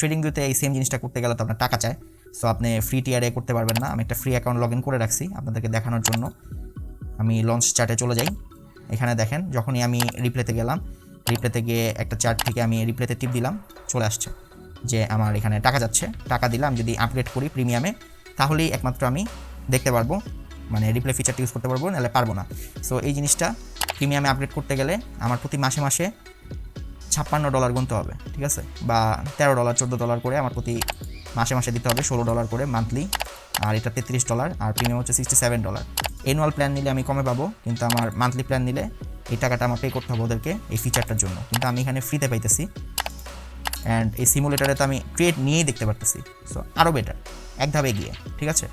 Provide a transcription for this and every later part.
Trading ভিউতে এই same জিনিসটা করতে গেলে তো আপনার টাকা চায়, সো আপনি ফ্রি টিয়ারে করতে পারবেন না। আমি একটা ফ্রি অ্যাকাউন্ট লগ ইন করে রাখছি আপনাদেরকে দেখানোর জন্য। আমি লঞ্চ চার্টে চলে যাই। এখানে দেখেন যখনই আমি রিপ্লেতে গেলাম, রিপ্লেতে গিয়ে একটা চার্ট থেকে আমি রিপ্লেতে টিপ দিলাম, চলে আসছে যে আমার এখানে টাকা যাচ্ছে। টাকা দিলাম যদি আপগ্রেড করি প্রিমিয়ামে, তাহলেই একমাত্র আমি দেখতে পারবো, মানে রিপ্লে ফিচারটা ইউজ করতে পারবো, নাহলে পারবো না। সো এই জিনিসটা প্রিমিয়ামে আপগ্রেড করতে গেলে আমার প্রতি মাসে মাসে $56 গুনতে হবে, ঠিক আছে, বা $13 $14 করে আমার প্রতি মাসে মাসে দিতে হবে, $16 করে মান্থলি। আর এটা $33 আর প্রিমিয়াম হচ্ছে $67। অ্যানুয়াল প্ল্যান নিলে আমি কমে পাবো, কিন্তু আমার মান্থলি প্ল্যান নিলে এই টাকাটা আমার পে করতে হবে ওদেরকে এই ফিচারটার জন্য। কিন্তু আমি এখানে ফ্রিতে পাইতেছি, অ্যান্ড এই সিমুলেটারে তো আমি ট্রেড নিয়েই দেখতে পারতেছি। সো আরও বেটার, এক ধাপে এগিয়ে, ঠিক আছে।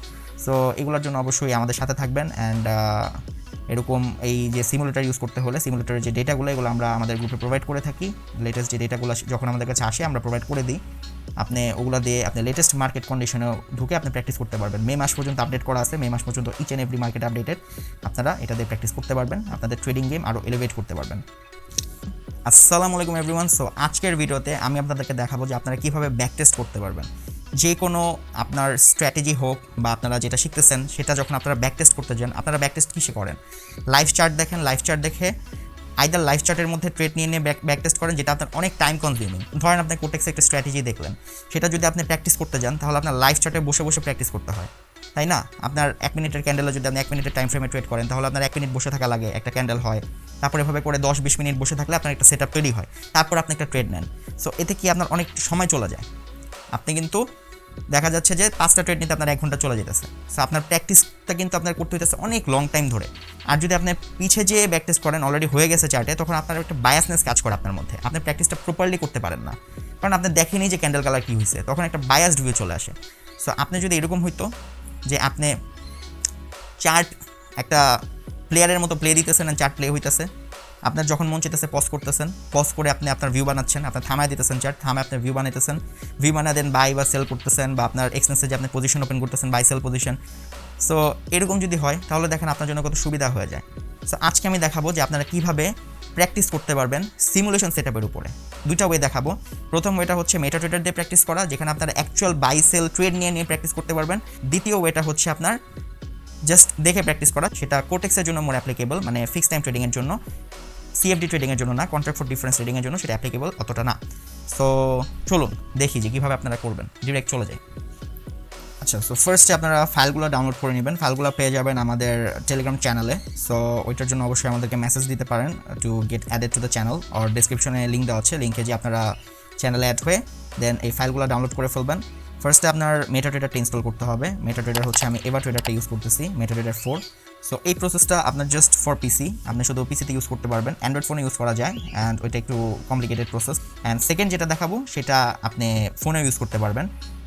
সো এগুলোর জন্য অবশ্যই আমাদের সাথে থাকবেন। অ্যান্ড এরকম এই যে সিমুলেটার ইউজ করতে হলে সিমুলেটারের যে ডেটাগুলো এগুলো আমরা আমাদের গ্রুপে প্রোভাইড করে থাকি। লেটেস্ট যে ডেটাগুলো যখন আমাদের কাছে আসে আমরা প্রোভাইড করে দিই। আপনি ওগুলো দিয়ে আপনি লেটেস্ট মার্কেট কন্ডিশনে ঢুকে আপনি প্র্যাকটিস করতে পারবেন। মে মাস পর্যন্ত আপডেট করা আছে, মে মাস পর্যন্ত each and every market updated. আপনারা এটা দিয়ে প্র্যাকটিস করতে পারবেন, আপনাদের ট্রেডিং গেম আরও এলিভেট করতে পারবেন। আসসালামু আলাইকুম এভরিওয়ান। সো আজকের ভিডিওতে আমি আপনাদেরকে দেখাবো যে আপনারা কীভাবে ব্যাক টেস্ট করতে পারবেন। যে কোনো আপনার স্ট্র্যাটেজি হোক বা আপনারা যেটা শিখতেছেন সেটা যখন আপনারা ব্যাক টেস্ট করতে যান, আপনারা ব্যাক টেস্ট কিসে করেন? লাইভ চার্ট দেখেন, লাইভ চার্ট দেখে আইদার লাইভ চার্টের মধ্যে ট্রেড নিয়ে ব্যাক টেস্ট করেন, যেটা আপনার অনেক টাইম কনজিউমিং। ধরেন আপনি কোটেক্সে একটা স্ট্র্যাটেজি দেখলেন, সেটা যদি আপনি প্র্যাকটিস করতে যান তাহলে আপনার লাইভ চার্টে বসে বসে প্র্যাকটিস করতে হয়, তাই না? আপনার 1 মিনিটের ক্যান্ডেলে যদি আপনি 1 মিনিটের টাইম ফ্রেমে ট্রেড করেন তাহলে আপনার 1 মিনিট বসে থাকা লাগে, একটা ক্যান্ডেল হয়। তারপরে এভাবে করে 10-20 মিনিট বসে থাকলে আপনার একটা সেটআপ তৈরি হয়, তারপর আপনি একটা ট্রেড নেন। সো এতে কি আপনার অনেক সময় চলে যায়। আপনি কিন্তু দেখা যাচ্ছে যে 5টা ট্রেড নিতে আপনার 1 ঘন্টা চলে যেতেছে। সো আপনার প্র্যাকটিসটা কিন্তু আপনার করতে হইতেছে অনেক লং টাইম ধরে। আর যদি আপনি পিছে যেয়ে ব্যাক টেস্ট করেন, অলরেডি হয়ে গেছে চার্টে, তখন আপনার একটা বায়াসনেস কাজ করে আপনার মধ্যে, আপনি প্র্যাকটিসটা প্রপারলি করতে পারেন না, কারণ আপনি দেখেনি যে ক্যান্ডেল কালার কী হয়েছে, তখন একটা বায়াসড ভিউ চলে আসে। সো আপনি যদি এরকম হইতো যে আপনি চার্ট একটা প্লেয়ারের মতো প্লে দিতেছেন, আর চার্ট প্লে হইতেছে, আপনার যখন মন চাইতেছে পজ করতেছেন, পজ করে আপনি আপনার ভিউ বানাচ্ছেন, আপনার থামায় দিতেছেন চার্ট, থামায় আপনার ভিউ বানাইতেছেন, ভিউ বানায় দেন বাই বা সেল করতেছেন, বা আপনার এক্সনেসে যে আপনি পজিশন ওপেন করতেছেন, বাই সেল পজিশন। সো এরকম যদি হয় তাহলে দেখেন আপনার জন্য কত সুবিধা হয়ে যায়। সো আজকে আমি দেখাবো যে আপনারা কীভাবে প্র্যাকটিস করতে পারবেন সিমুলেশন সেটআপের উপরে। দুইটা ওয়ে দেখাবো। প্রথম ওয়েটা হচ্ছে মেটাট্রেডার দিয়ে প্র্যাকটিস করা, যেখানে আপনারা অ্যাকচুয়াল বাই সেল ট্রেড নিয়ে প্র্যাকটিস করতে পারবেন। দ্বিতীয় ওয়েটা হচ্ছে আপনার জাস্ট দেখে প্র্যাকটিস করা, সেটা কোটেক্সের জন্য মোর অ্যাপ্লিকেবল, মানে ফিক্সড টাইম ট্রেডিংয়ের জন্য, সিএফডি ট্রেডিংয়ের জন্য না, কন্ট্রাক্ট ফর ডিফারেন্স ট্রেডিংয়ের জন্য সেটা অ্যাপ্লিকেবল অতটা না। সো চলুন দেখি যে কীভাবে আপনারা করবেন, ডিরেক্ট চলে যাই। আচ্ছা, সো ফার্স্টে আপনারা ফাইলগুলো ডাউনলোড করে নেবেন। ফাইলগুলো পেয়ে যাবেন আমাদের টেলিগ্রাম চ্যানেলে। সো ওইটার জন্য অবশ্যই আমাদেরকে মেসেজ দিতে পারেন to get added to the channel, আর ডিসক্রিপশনে লিঙ্ক দেওয়া আছে, লিঙ্কে যে আপনারা চ্যানেলে অ্যাড হয়ে দেন এই ফাইলগুলো ডাউনলোড করে ফেলবেন। ফার্স্টে আপনার মেটাট্রেডারটা ইনস্টল করতে হবে। মেটাট্রেডার হচ্ছে আমি এভার ট্রেডারটা ইউজ করতেছি, মেটাট্রেডার 4। সো এই প্রসেসটা আপনার জাস্ট ফর পিসি, আপনি শুধু পিসিতে ইউজ করতে পারবেন, অ্যান্ড্রয়েড ফোনে ইউজ করা যায়, অ্যান্ড ওইটা একটু কমপ্লিকেটেড প্রসেস। অ্যান্ড সেকেন্ড যেটা দেখাবো সেটা আপনি ফোনে ইউজ করতে পারবেন,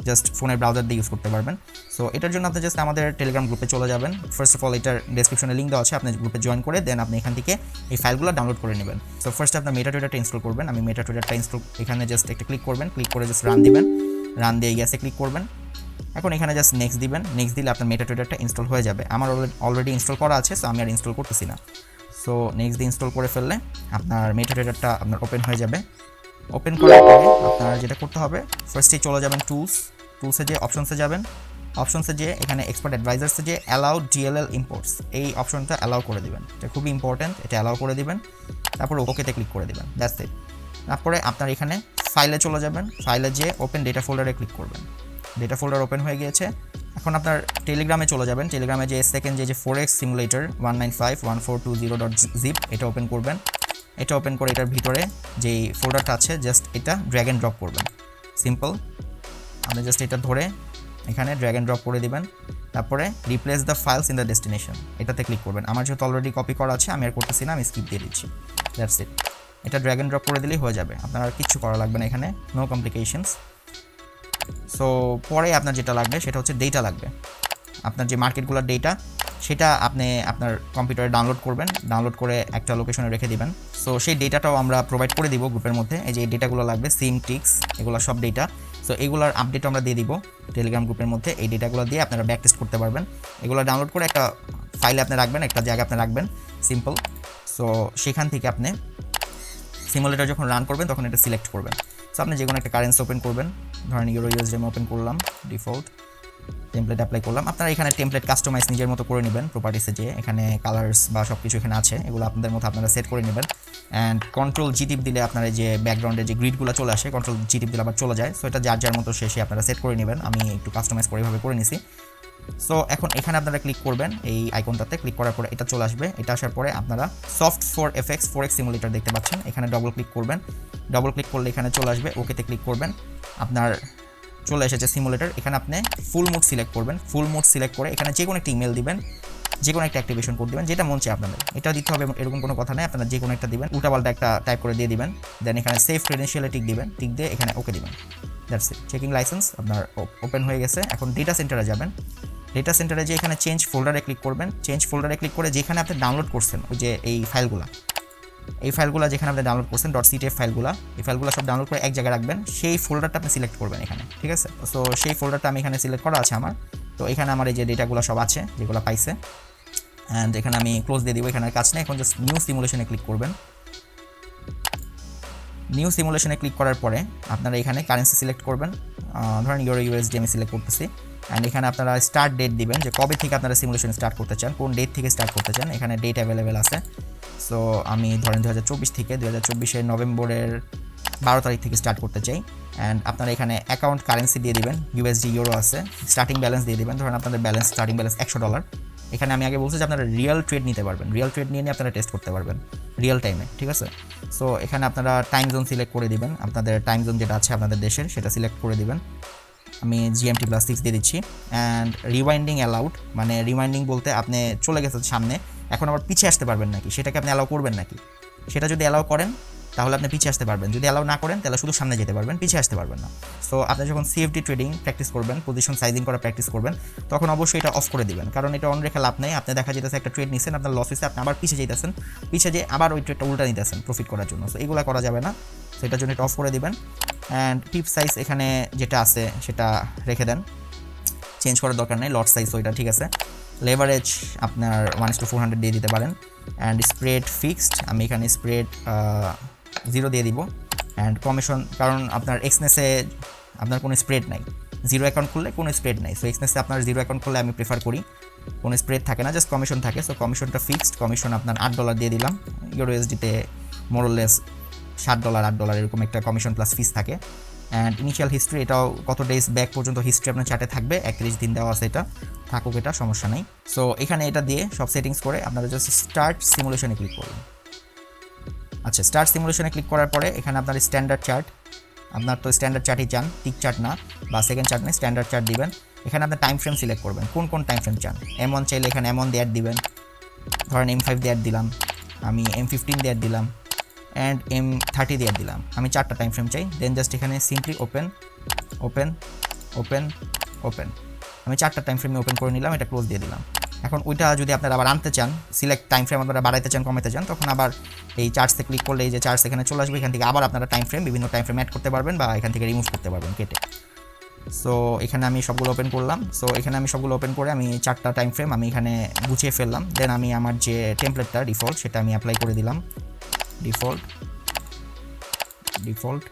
জাস্ট ফোনের ব্রাউজার দিয়ে ইউজ করতে পারবেন। সো এটার জন্য আপনি জাস্ট আমাদের টেলিগ্রাম গ্রুপে চলে যাবেন। ফার্স্ট অফ অল এটার ডেসক্রিপশনে লিঙ্ক দেওয়া আছে, আপনি গ্রুপে জয়েন করে দেন আপনি এখান থেকে এই ফাইলগুলো ডাউনলোড করে নেবেন। সো ফার্স্ট আপনার মেটাট্রেডারটা ইনস্টল করবেন। আমি মেটাট্রেডারটা ইনস্টল এখানে জাস্ট একটা ক্লিক করবেন, ক্লিক করে জাস্ট রান দিবেন, রান দিয়ে গ্যাসে ক্লিক করবেন। এখন এখানে জাস্ট নেক্সট দিবেন, নেক্সট দিলে আপনার মেটাট্রেডারটা ইনস্টল হয়ে যাবে। আমার অলরেডি ইনস্টল করা আছে, সো আমি আর ইনস্টল করতেছি না। সো নেক্সট দিয়ে ইনস্টল করে ফেললে আপনার মেটাট্রেডারটা আপনার ওপেন হয়ে যাবে। ওপেন করার পরে আপনার যেটা করতে হবে, ফার্স্টেই চলে যাবেন টুলসে যে অপশনসে যাবেন, অপশনসে যে এখানে এক্সপার্ট অ্যাডভাইজার্সে যে অ্যালাউ ডিএলএল ইম্পোর্টস, এই অপশনটা অ্যালাউ করে দিবেন। এটা খুবই ইম্পর্ট্যান্ট, এটা অ্যালাউ করে দিবেন, তারপর ওকেতে ক্লিক করে দিবেন, দ্যাটস ইট। তারপরে আপনার এখানে ফাইলে চলে যাবেন, ফাইলে যেয়ে ওপেন ডেটা ফোল্ডারে ক্লিক করবেন। ডেটা ফোল্ডার ওপেন হয়ে গিয়েছে। এখন আপনার টেলিগ্রামে চলে যাবেন, টেলিগ্রামে যে সেকেন্ড যে ফোরেক্স সিমুলেটর 195.1420.zip এটা ওপেন করবেন। এটা ওপেন করে এটার ভিতরে যেই ফোল্ডারটা আছে জাস্ট এটা ড্র্যাগ অ্যান্ড ড্রপ করবেন, সিম্পল। আপনি জাস্ট এটা ধরে এখানে ড্র্যাগ অ্যান্ড ড্রপ করে দিবেন, তারপরে replace the files in the destination এটাতে ক্লিক করবেন। আমার যেহেতু অলরেডি কপি করা আছে আমি আর করতেছি না, আমি স্কিপ দিয়ে দিচ্ছি, দ্যাটস ইট। এটা ড্র্যাগ অ্যান্ড ড্রপ করে দিলেই হয়ে যাবে, আপনার আর কিচ্ছু করা লাগবে না এখানে, নো কমপ্লিকেশনস। সো পরে আপনার যেটা লাগবে সেটা হচ্ছে ডেটা লাগবে। আপনার যে মার্কেটগুলোর ডেটা সেটা আপনি আপনার কম্পিউটারে ডাউনলোড করবেন, ডাউনলোড করে একটা লোকেশনে রেখে দিবেন। সো সেই ডেটাটাও আমরা প্রোভাইড করে দিব গ্রুপের মধ্যে। এই যে এই ডেটাগুলো লাগবে, সিম টিক্স এগুলো সব ডেটা। সো এগুলোর আপডেট আমরা দিয়ে দিব টেলিগ্রাম গ্রুপের মধ্যে। এই ডেটাগুলো দিয়ে আপনারা ব্যাক টেস্ট করতে পারবেন। এগুলো ডাউনলোড করে একটা ফাইলে আপনি রাখবেন, একটা জায়গায় আপনি রাখবেন, সিম্পল। সো সেখান থেকে আপনি সিমুলেটর যখন রান করবেন তখন এটা সিলেক্ট করবেন। সো আপনি যে কোনো একটা কারেন্সি ওপেন করবেন, ধরেন ইউরো ইউএসডি আমি ওপেন করলাম, ডিফল্ট টেমপ্লেট অ্যাপ্লাই করলাম। আপনারা এখানে টেমপ্লেট কাস্টমাইজ নিজের মতো করে নেবেন, প্রপার্টিসে যে এখানে কালার্স বা সব কিছু এখানে আছে, এগুলো আপনাদের মতো আপনারা সেট করে নেবেন। অ্যান্ড কন্ট্রোল জি টিপ দিলে আপনার যে ব্যাকগ্রাউন্ডে যে গ্রিডগুলো চলে আসে, কন্ট্রোল জি টিপ দিলে আবার চলে যায়। সো এটা যার যার মতো শেষে আপনারা সেট করে নেবেন, আমি একটু কাস্টমাইজ করে এভাবে করে নিছি। সো এখন এখানে আপনারা ক্লিক করবেন, এই আইকনটাতে ক্লিক করার পরে এটা চলে আসবে। এটা আসার পরে আপনারা soft for FX 4x simulator দেখতে পাচ্ছেন, এখানে ডবল ক্লিক করবেন। ডবল ক্লিক করলে এখানে চলে আসবে, ওকেতে ক্লিক করবেন, আপনার চলে এসেছে সিমুলেটর। এখানে আপনি ফুল মোড সিলেক্ট করবেন, ফুল মোড সিলেক্ট করে এখানে যে কোনো একটা ইমেল দিবেন, যে কোনো একটা অ্যাক্টিভেশন কোড দিবেন, যেটা মন চায় আপনাদের। এটা দিতে হবে এরকম কোনো কথা নেই, আপনারা যে কোনো একটা দিবেন, উল্টাপাল্টা একটা টাইপ করে দিয়ে দিবেন, দেন এখানে সেভ ক্রেডেনশিয়ালে টিক দিবেন, টিক দিয়ে এখানে ওকে দিবেন, দ্যাটস ইট। চেকিং লাইসেন্স আপনার ওপেন হয়ে গেছে। এখন ডেটা সেন্টারে যাবেন, ডেটা সেন্টারে যে এখানে চেঞ্জ ফোল্ডারে ক্লিক করবেন, চেঞ্জ ফোল্ডারে ক্লিক করে যেখানে আপনি ডাউনলোড করছেন ওই যে এই ফাইলগুলো যেখানে আপনি ডাউনলোড করছেন .ctf ফাইলগুলো, এই ফাইলগুলো সব ডাউনলোড করে এক জায়গায় রাখবেন, সেই ফোল্ডারটা আপনি সিলেক্ট করবেন এখানে, ঠিক আছে। সো সেই ফোল্ডারটা আমি এখানে সিলেক্ট করা আছে আমার, তো এখানে আমার এই যে ডেটাগুলো সব আছে যেগুলো পাইছে, অ্যান্ড এখানে আমি ক্লোজ দিয়ে দিব, এখানে কাজ নেই। এখন জাস্ট নিউ সিমুলেশনে ক্লিক করবেন। নিউ সিমুলেশনে ক্লিক করার পরে আপনারা এখানে কারেন্সি সিলেক্ট করবেন, ধরেন ইউরো ইউএসডি আমি সিলেক্ট করতেছি, অ্যান্ড এখানে আপনারা স্টার্ট ডেট দিবেন, যে কবে থেকে আপনারা সিমুলেশন স্টার্ট করতে চান, কোন ডেট থেকে স্টার্ট করতে চান, এখানে ডেট অ্যাভেলেবেল আছে। সো আমি ধরেন 2024 থেকে 2024 নভেম্বরের 12 তারিখ থেকে স্টার্ট করতে চাই। অ্যান্ড আপনারা এখানে অ্যাকাউন্ট কারেন্সি দিয়ে দিবেন, ইউএসডি ইউরো আছে, স্টার্টিং ব্যালেন্স দিয়ে দিবেন, ধরেন আপনাদের ব্যালেন্স স্টার্টিং ব্যালেন্স $100। এখানে আমি আগে বলছি যে আপনারা রিয়েল ট্রেড নিতে পারবেন, রিয়েল ট্রেড নিয়ে আপনারা টেস্ট করতে পারবেন রিয়েল টাইমে, ঠিক আছে। সো এখানে আপনারা টাইম জোন সিলেক্ট করে দিবেন, আপনাদের টাইম জোন যেটা আছে আপনাদের দেশের সেটা সিলেক্ট করে দিবেন। আমি GMT+6 দিয়ে দিচ্ছি। অ্যান্ড রিওয়াইন্ডিং অ্যালাউড, মানে রিওয়াইন্ডিং বলতে আপনি চলে গেছেন সামনে, এখন আবার পিছিয়ে আসতে পারবেন নাকি, সেটাকে আপনি অ্যালাউ করবেন নাকি। সেটা যদি অ্যালাউ করেন তাহলে আপনি পিছিয়ে আসতে পারবেন, যদি অ্যালাউ না করেন তাহলে শুধু সামনে যেতে পারবেন, পিছিয়ে আসতে পারবেন না। সো আপনি যখন CFD ট্রেডিং প্র্যাকটিস করবেন, পজিশন সাইজিং করা প্র্যাকটিস করবেন, তখন অবশ্যই এটা অফ করে দিবেন, কারণ এটা অন রেখে লাভ নেই। আপনি দেখা যেতেছে একটা ট্রেড নিচ্ছেন, আপনার লস হয়েছে, আপনি আবার পিছিয়ে যেতেছেন, পিছিয়ে যেয়ে আবার ওই ট্রেডটা উল্টা নিতেছেন প্রফিট করার জন্য। সো এগুলো করা যাবে না, সেটার জন্য এটা অফ করে দিবেন। অ্যান্ড টিপ সাইজ এখানে যেটা আছে সেটা রেখে দেন, চেঞ্জ করার দরকার নেই, লট সাইজ ওইটা ঠিক আছে। লেভারেজ আপনার 1:400 দিয়ে দিতে পারেন। অ্যান্ড স্প্রেড ফিক্সড, আমি এখানে স্প্রেড 0 দিয়ে দিব। অ্যান্ড কমিশন, কারণ আপনার এক্সনেসে আপনার কোনো স্প্রেড নাই, 0 অ্যাকাউন্ট খুললে কোনো স্প্রেড নাই। সো এক্সনেসে আপনার 0 অ্যাকাউন্ট খুললে আমি প্রেফার করি, কোনো স্প্রেড থাকে না, জাস্ট কমিশন থাকে। সো কমিশনটা ফিক্সড, কমিশন আপনার $8 দিয়ে দিলাম। ইউরো USDতে মোরলেস $7 $8 এরকম একটা কমিশন প্লাস ফিস থাকে। অ্যান্ড ইনিশিয়াল হিস্ট্রি, এটাও কত ডেজ ব্যাক পর্যন্ত হিস্ট্রি আপনার চার্টে থাকবে, 31 দিন দেওয়া আছে, এটা থাকুক, এটা সমস্যা নেই। সো এখানে এটা দিয়ে সব সেটিংস করে আপনারা জাস্ট স্টার্ট সিমুলেশনে ক্লিক করবেন। আচ্ছা, স্টার্ট সিমুলেশনে ক্লিক করার পরে এখানে আপনার স্ট্যান্ডার্ড চার্ট, আপনার তো স্ট্যান্ডার্ড চার্টই চান, টিক চার্ট না বা সেকেন্ড চার্ট নেই, স্ট্যান্ডার্ড চার্ট দিবেন। এখানে আপনার টাইম ফ্রেম সিলেক্ট করবেন, কোন কোন টাইম ফ্রেম চান। M1 চাইলে এখানে M1 দিয়ে অ্যাড দিবেন, ধরেন M5 দিয়ে অ্যাড দিলাম, আমি M15 দিয়ে অ্যাড দিলাম, অ্যান্ড M30 দিয়ে দিলাম। আমি 4টা টাইম ফ্রেম চাই। দেন জাস্ট এখানে simply open open open open, আমি 4টা টাইম ফ্রেমে ওপেন করে নিলাম, এটা ক্লোজ দিয়ে দিলাম। এখন ওইটা যদি আপনারা আবার আনতে চান, সিলেক্ট টাইম ফ্রেম আপনারা বাড়াইতে চান, কমাইতে চান, তখন আবার এই চার্টসে ক্লিক করলে এই যে চার্টস এখানে চলে আসবে, এখান থেকে আবার আপনারা টাইম ফ্রেম বিভিন্ন টাইম ফ্রেম অ্যাড করতে পারবেন বা এখান থেকে রিমুভ করতে পারবেন কেটে। সো এখানে আমি সবগুলো ওপেন করলাম। সো এখানে আমি সবগুলো ওপেন করে আমি 4টা টাইম ফ্রেম আমি এখানে গুছিয়ে ফেললাম। দেন আমি আমার যে টেমপ্লেটটা ডিফল্ট সেটা আমি অ্যাপ্লাই করে দিলাম, ডিফল্ট ডিফল্ট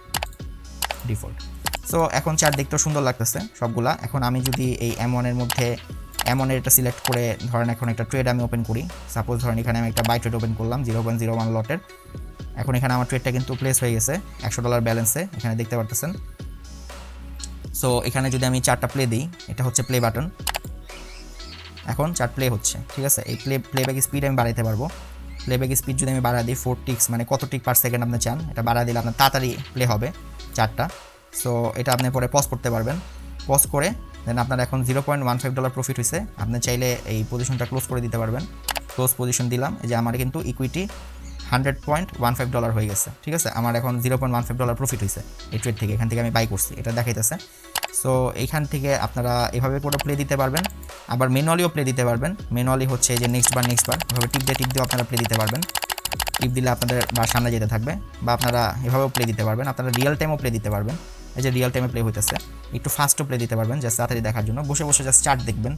ডিফল্ট। সো এখন চার্ট দেখতেও সুন্দর লাগতেছে সবগুলা। এখন আমি যদি এই M1 এর মধ্যে M1 এর এটা সিলেক্ট করে ধরেন এখন একটা ট্রেড আমি ওপেন করি, সাপোজ ধরেন এখানে আমি একটা বাই ট্রেড ওপেন করলাম 0.01 লটের। এখন এখানে আমার ট্রেডটা কিন্তু প্লেস হয়ে গেছে $100 ব্যালেন্সে, এখানে দেখতে পারতেছেন। সো এখানে যদি আমি চার্টটা প্লে দিই, এটা হচ্ছে প্লে বাটন, এখন চার্ট প্লে হচ্ছে, ঠিক আছে। এই প্লেব্যাক স্পিড আমি বাড়াইতে পারবো। প্লেব্যাক স্পিড যদি আমি বাড়া দিই 4 টিক্স, মানে কত টিক পার সেকেন্ড আপনি চান, এটা বাড়া দিলে আপনার তাড়াতাড়ি প্লে হবে চার্টটা। সো এটা আপনি পরে পজ করতে পারবেন, পজ করে দেন আপনার এখন $0.15 প্রফিট হয়েছে। আপনি চাইলে এই পজিশনটা ক্লোজ করে দিতে পারবেন। ক্লোজ পজিশন দিলাম, এই যে আমার কিন্তু ইকুইটি $100.15 হয়ে গেছে, ঠিক আছে। আমার এখন $0.15 প্রফিট হয়েছে এই ট্রেড থেকে, এখান থেকে আমি বাই করছি, এটা দেখাইতেছে। সো এইখান থেকে আপনারা এভাবে করে প্লে দিতে পারবেন, আবার ম্যানুয়ালিও প্লে দিতে পারবেন। ম্যানুয়ালি হচ্ছে যে নেক্সট বার এভাবে টিপ দিয়ে আপনারা প্লে দিতে পারবেন। টিপ দিলে আপনাদের বার সামনে যেতে থাকবে, বা আপনারা এভাবেও প্লে দিতে পারবেন। আপনারা রিয়েল টাইমও প্লে দিতে পারবেন, এই যে রিয়েল টাইমে প্লে হইতেছে। একটু ফাস্টও প্লে দিতে পারবেন জাস্ট তাড়াতাড়ি দেখার জন্য, বসে বসে জাস্ট চার্ট দেখবেন।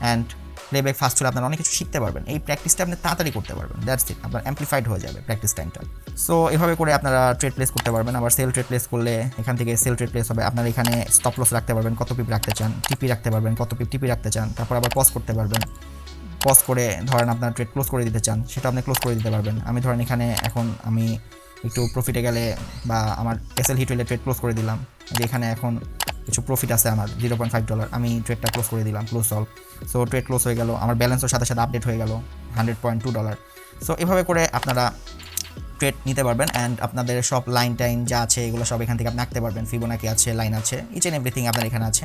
অ্যান্ড প্লেব্যাক ফাস্ট হলে আপনারা অনেক কিছু শিখতে পারবেন। এই প্র্যাকটিসটা আপনি তাড়াতাড়ি করতে পারবেন, দ্যাটস ইট, আপনার অ্যাম্পলিফাইড হয়ে যাবে প্র্যাকটিস টাইমটা। সো এভাবে করে আপনারা ট্রেড প্লেস করতে পারবেন। আবার সেল ট্রেড প্লেস করলে এখান থেকে সেল ট্রেড প্লেস হবে, আপনারা এখানে স্টপ লস রাখতে পারবেন, কত পিপ রাখতে চান, টিপি রাখতে পারবেন, কত পিপ টিপি রাখতে চান, তারপর আবার পজ করতে পারবেন। পজ করে ধরেন আপনার ট্রেড ক্লোজ করে দিতে চান, সেটা আপনি ক্লোজ করে দিতে পারবেন। আমি ধরেন এখানে এখন আমি একটু প্রফিটে গেলে বা আমার এসএল হিট হলে ট্রেড ক্লোজ করে দিলাম, যে এখানে এখন কিছু প্রফিট আছে আমার $0.5, আমি ট্রেডটা ক্লোজ করে দিলাম, close solve. So trade close হয়ে গেল, আমার ব্যালেন্সের সাথে সাথে আপডেট হয়ে গেল $100.2। সো এভাবে করে আপনারা ট্রেড নিতে পারবেন। অ্যান্ড আপনাদের সব লাইন টাইন যা আছে এগুলো সব এখান থেকে আপনি আঁকতে পারবেন, ফিবোনাকি আছে, লাইন আছে, ইচ অ্যান্ড এভরিথিং আপনার এখানে আছে।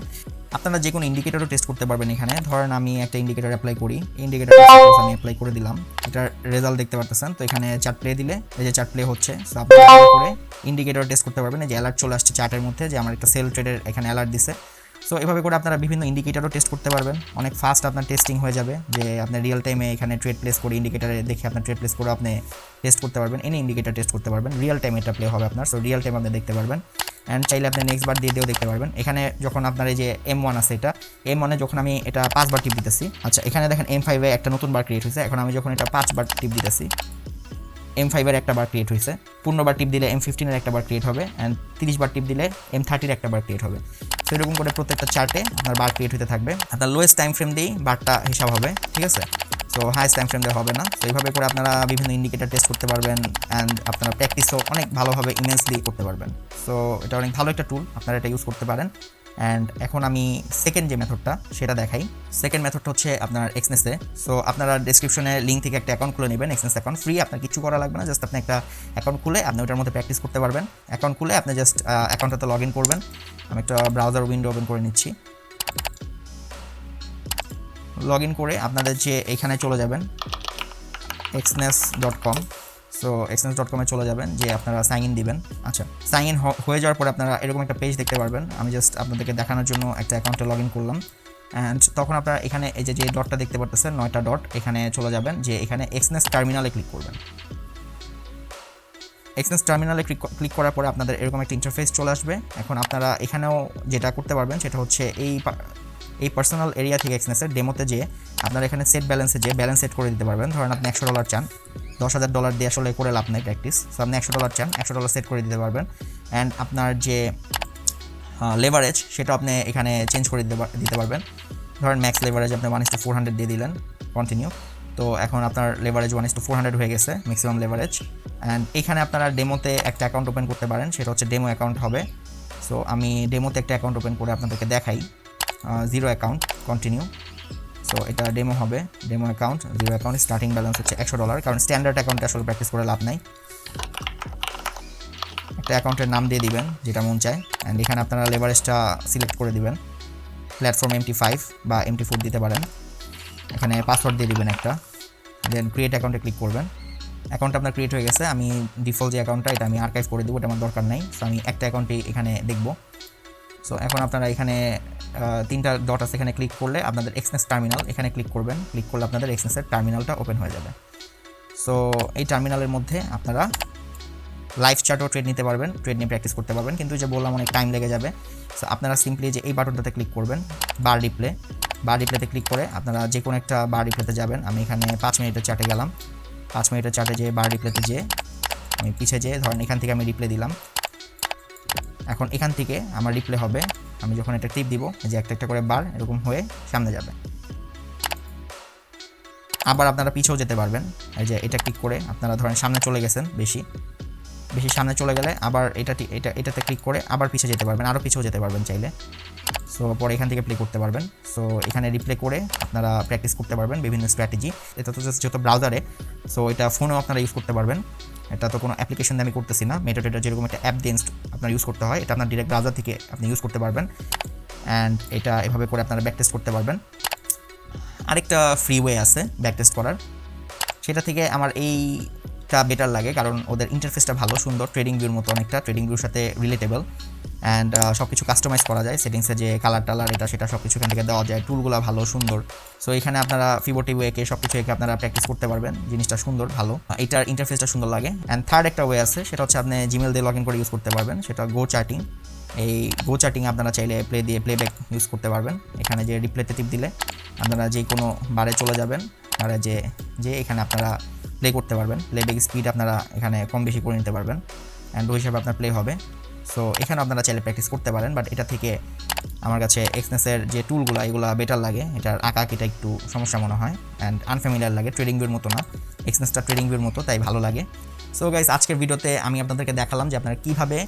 আপনারা যে কোনো ইন্ডিকেটরও টেস্ট করতে পারবেন এখানে। ধরেন আমি একটা ইন্ডিকেটর অ্যাপ্লাই করি, ইন্ডিকেটর আমি অ্যাপ্লাই করে দিলাম, এটার রেজাল্ট দেখতে পারতেছেন। তো এখানে চার্ট প্লে দিলে এই যে চার্ট প্লে হচ্ছে, সো আপনি করে ইন্ডিকেটর টেস্ট করতে পারবেন। এই যে অ্যালার্ট চলে আসছে চার্টের মধ্যে যে আমার একটা সেল ট্রেডের এখানে অ্যালার্ট দিছে। সো এভাবে করে আপনারা বিভিন্ন ইন্ডিকেটরও টেস্ট করতে পারবেন, অনেক ফাস্ট আপনার টেস্টিং হয়ে যাবে, যে আপনার রিয়েল টাইমে এখানে ট্রেড প্লেস করে ইন্ডিকেটারে দেখে আপনার ট্রেড প্লেস করে আপনি টেস্ট করতে পারবেন, এনি ইন্ডিকেটর টেস্ট করতে পারবেন, রিয়েল টাইম এটা প্লে হবে আপনার। সো রিয়েল টাইম আপনি দেখতে পারবেন। অ্যান্ড চাইলে আপনি নেক্সট বার দিয়েও দেখতে পারবেন। এখানে যখন আপনার এই যে M1 আছে, এটা M1-এ যখন আমি এটা 5 বার টিপ দিতেছি, আচ্ছা এখানে দেখেন M5-এ একটা নতুন বার ক্রিয়েট হয়েছে। এখন আমি যখন এটা 5 বার টিপ দিতেছি, M5-এর একটা বার ক্রিয়েট হয়েছে, 15 বার টিপ দিলে M15-এর একটা বার ক্রিয়েট হবে, অ্যান্ড 30 বার টিপ দিলে M30-এর একটা বার ক্রিয়েট হবে। সো এরকম করে প্রত্যেকটা চার্টে আপনার বার ক্রিয়েট হতে থাকবে। আপনার লোয়েস্ট টাইম ফ্রেম দিয়েই বারটা হিসাব হবে, ঠিক আছে? সো হাইস্ট টাইম ফ্রেম দেওয়া হবে না। তো এইভাবে করে আপনারা বিভিন্ন ইন্ডিকেটর টেস্ট করতে পারবেন, অ্যান্ড আপনারা প্র্যাকটিসও অনেক ভালোভাবে ইমেন্সলি করতে পারবেন। সো এটা অনেক ভালো একটা টুল, আপনারা এটা ইউজ করতে পারেন। অ্যান্ড এখন আমি সেকেন্ড যে মেথডটা সেটা দেখাই। সেকেন্ড মেথডটা হচ্ছে আপনার এক্সনেসে। সো আপনারা ডেসক্রিপশনে লিঙ্ক থেকে একটা অ্যাকাউন্ট খুলে নেবেন, এক্সনেস অ্যাকাউন্ট ফ্রি, আপনার কিছু করা লাগবে না, জাস্ট আপনি একটা অ্যাকাউন্ট খুলে আপনি ওটার মধ্যে প্র্যাকটিস করতে পারবেন। অ্যাকাউন্ট খুলে আপনি জাস্ট অ্যাকাউন্টটাতে লগ ইন করবেন। আমি একটা ব্রাউজার উইন্ডো ওপেন করে নিচ্ছি। লগ ইন করে আপনাদের যে এখানে চলে যাবেন exness.com। সো exness.com-এ চলে যাবেন, যে আপনারা সাইন ইন দিবেন। আচ্ছা, সাইন ইন হয়ে যাওয়ার পরে আপনারা এরকম একটা পেজ দেখতে পারবেন। আমি জাস্ট আপনাদেরকে দেখানোর জন্য একটা অ্যাকাউন্টে লগ ইন করলাম। অ্যান্ড তখন আপনারা এখানে এই যে ডটটা দেখতে পারতেছেন, 9টা ডট, এখানে চলে যাবেন, যে এখানে এক্সনেস টার্মিনালে ক্লিক করবেন। এক্সনেস টার্মিনালে ক্লিক করার পরে আপনাদের এরকম একটা ইন্টারফেস চলে আসবে। এখন আপনারা এখানেও যেটা করতে পারবেন সেটা হচ্ছে এই পার্সোনাল এরিয়া থেকে এক্সনেসের ডেমোতে যে আপনারা এখানে সেট ব্যালেন্সে যে ব্যালেন্স সেট করে দিতে পারবেন। ধরেন আপনি $100 চান, $10,000 দিয়ে আসলে করে লাভ নেই প্র্যাকটিস। সো আপনি $100 চান, $100 সেট করে দিতে পারবেন। অ্যান্ড আপনার যে লেভারেজ সেটা আপনি এখানে চেঞ্জ করে দিতে পারবেন। ধরেন ম্যাক্স লেভারেজ আপনি 1:400 দিয়ে দিলেন, কন্টিনিউ। তো এখন আপনার লেভারেজ 1:400 হয়ে গেছে, ম্যাক্সিমাম লেভারেজ। অ্যান্ড এখানে আপনারা ডেমোতে একটা অ্যাকাউন্ট ওপেন করতে পারেন, সেটা হচ্ছে ডেমো অ্যাকাউন্ট হবে। সো আমি ডেমোতে একটা অ্যাকাউন্ট ওপেন করে আপনাদেরকে দেখাই। 0 অ্যাকাউন্ট, কন্টিনিউ। সো এটা ডেমো হবে, demo account, 0 account, starting balance হচ্ছে $100, কারণ স্ট্যান্ডার্ড অ্যাকাউন্টে আসলে প্র্যাকটিস করে লাভ নাই। একটা অ্যাকাউন্টের নাম দিয়ে দিবেন যেটা মন চায়। অ্যান্ড এখানে আপনারা লেভারেজটা সিলেক্ট করে দিবেন, প্ল্যাটফর্ম MT5 বা MT4 দিতে পারেন। এখানে পাসওয়ার্ড দিয়ে দিবেন একটা, দেন ক্রিয়েট অ্যাকাউন্টে ক্লিক করবেন। অ্যাকাউন্ট আপনার ক্রিয়েট হয়ে গেছে। আমি ডিফল্ট যে অ্যাকাউন্টটা এটা আমি আর্কাইভ করে দেবো, এটা আমার দরকার নাই। সো আমি একটা অ্যাকাউন্টই এখানে দেখব। সো এখন আপনারা এখানে 3টা ডট আছে, এখানে ক্লিক করলে আপনাদের এক্সনেস টার্মিনাল এখানে ক্লিক করবেন। ক্লিক করলে আপনাদের এক্সনেসের টার্মিনালটা ওপেন হয়ে যাবে। সো এই টার্মিনালের মধ্যে আপনারা লাইভ চার্টও ট্রেড নিতে পারবেন, ট্রেড নিয়ে প্র্যাকটিস করতে পারবেন, কিন্তু যে বললাম অনেক টাইম লেগে যাবে। সো আপনারা সিম্পলি যে এই বাটনটাতে ক্লিক করবেন, বার রিপ্লেতে ক্লিক করে আপনারা যে কোনো একটা বার রিপ্লেতে যাবেন। আমি এখানে 5 মিনিটের চার্টে গেলাম। 5 মিনিটের চার্টে যে বার রিপ্লেতে যে আমি পিছিয়ে যেয়ে ধরেন এখান থেকে আমি রিপ্লে দিলাম। এখন এখান থেকে আমার রিপ্লে হবে, আমি যখন একটা টিপ দিব, যে একটা একটা করে বার এরকম হয়ে সামনে যাবে। আবার আপনারা পিছেও যেতে পারবেন, এই যে এটা ক্লিক করে আপনারা ধরেন সামনে চলে গেছেন, বেশি সামনে চলে গেলে আবার এটাতে ক্লিক করে আবার পিছিয়ে যেতে পারবেন, আরও পিছিয়েও যেতে পারবেন চাইলে। সো পরে এখান থেকে প্লে করতে পারবেন। সো এখানে রিপ্লে করে আপনারা প্র্যাকটিস করতে পারবেন বিভিন্ন স্ট্র্যাটেজি। এটা তো জাস্ট যেহেতু ব্রাউজারে, সো এটা ফোনেও আপনারা ইউজ করতে পারবেন। এটা তো কোনো অ্যাপ্লিকেশন দিয়ে আমি করতেছি না, মেটাডেটা যেরকম একটা অ্যাপ দিয়ে আপনার ইউজ করতে হয়, এটা আপনার ডিরেক্ট ব্রাউজার থেকে আপনি ইউজ করতে পারবেন। অ্যান্ড এটা এভাবে করে আপনারা ব্যাক টেস্ট করতে পারবেন। আরেকটা ফ্রি ওয়ে আছে ব্যাক টেস্ট করার, সেটা থেকে আমার এইটা বেটার লাগে, কারণ ওদের ইন্টারফেসটা ভালো, সুন্দর, ট্রেডিং ভিউর মতো অনেকটা, ট্রেডিং ভিউর সাথে রিলেটেবল। অ্যান্ড সব কিছু কাস্টমাইজ করা যায়, সেটিংসে যে কালার টালার এটা সেটা সব কিছু এখান থেকে দেওয়া যায়, টুলগুলো ভালো, সুন্দর। সো এখানে আপনারা পিভট একে সব কিছু একে আপনারা প্র্যাকটিস করতে পারবেন, জিনিসটা সুন্দর, ভালো, এটার ইন্টারফেসটা সুন্দর লাগে। অ্যান্ড থার্ড একটা ওয়ে আছে, সেটা হচ্ছে আপনি জিমেল দিয়ে লগ ইন করে ইউজ করতে পারবেন, সেটা গো চার্টিং। এই গো চার্টিং আপনারা চাইলে প্লেব্যাক ইউজ করতে পারবেন। এখানে যে রিপ্লেতে টিপ দিলে আপনারা যে কোনো বারে চলে যাবেন, বারে যে এখানে আপনারা প্লে করতে পারবেন, প্লেব্যাক স্পিড আপনারা এখানে কম বেশি করে নিতে পারবেন অ্যান্ড ওই হিসাবে আপনার প্লে হবে। সো এখানে আপনারা চাইলে প্র্যাকটিস করতে পারেন, বাট এটা থেকে আমার কাছে এক্সনেসের যে টুলগুলো এগুলো বেটার লাগে। এটার আঁকিটা একটু সমস্যা মনে হয় অ্যান্ড আনফ্যামিলিয়ার লাগে, ট্রেডিং ভিউর মতো না, এক্সনেসটা ট্রেডিং ভিউর মতো, তাই ভালো লাগে। সো গাইস, আজকের ভিডিওতে আমি আপনাদেরকে দেখালাম যে আপনারা কীভাবে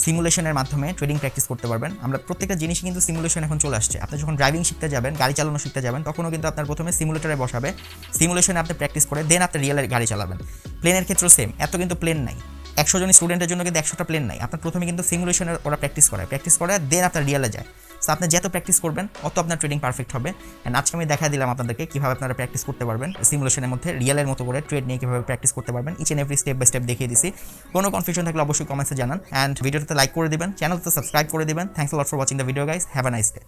সিমুলেশনের মাধ্যমে ট্রেডিং প্র্যাকটিস করতে পারবেন। আমরা প্রত্যেকটা জিনিসই কিন্তু সিমুলেশন এখন চলে আসছে। আপনি যখন ড্রাইভিং শিখতে যাবেন, গাড়ি চালানো শিখতে যাবেন, তখনও কিন্তু আপনার প্রথমে সিমুলেটরে বসাবে, সিমুলেশনে আপনি প্র্যাকটিস করে দেন আপনি রিয়েলের গাড়ি চালাবেন। প্লেনের ক্ষেত্রেও সেম, এত কিন্তু প্লেন নাই, 100 জন স্টুডেন্টের জন্য কিন্তু 100টা প্লেন নাই। আপনার প্রথমে কিন্তু সিমুলেশনের ওরা প্র্যাকটিস করে দেন আপনার রিয়েলে যায়। সো আপনি যত প্র্যাকটিস করবেন অত আপনার ট্রেডিং পারফেক্ট হবে। অ্যান্ড আজকে আমি দেখা দিলাম আপনাদেরকে কীভাবে আপনারা প্র্যাকটিস করতে পারবেন সিমুলেশনের মধ্যে, রিয়েলের মতো করে ট্রেড নিয়ে কীভাবে প্র্যাকটিস করতে পারবেন। Each and every step by step দেখিয়ে দিছি। কোনো কনফিউশন থাকলে অবশ্যই কমেন্টসে জানান অ্যান্ড ভিডিওটাতে লাইক করে দিবেন, চ্যানেলটাতে সাবস্ক্রাইব করে দিবেন। Thanks a lot for watching the video guys, have a nice day.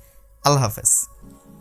আল্লাহ হাফেজ।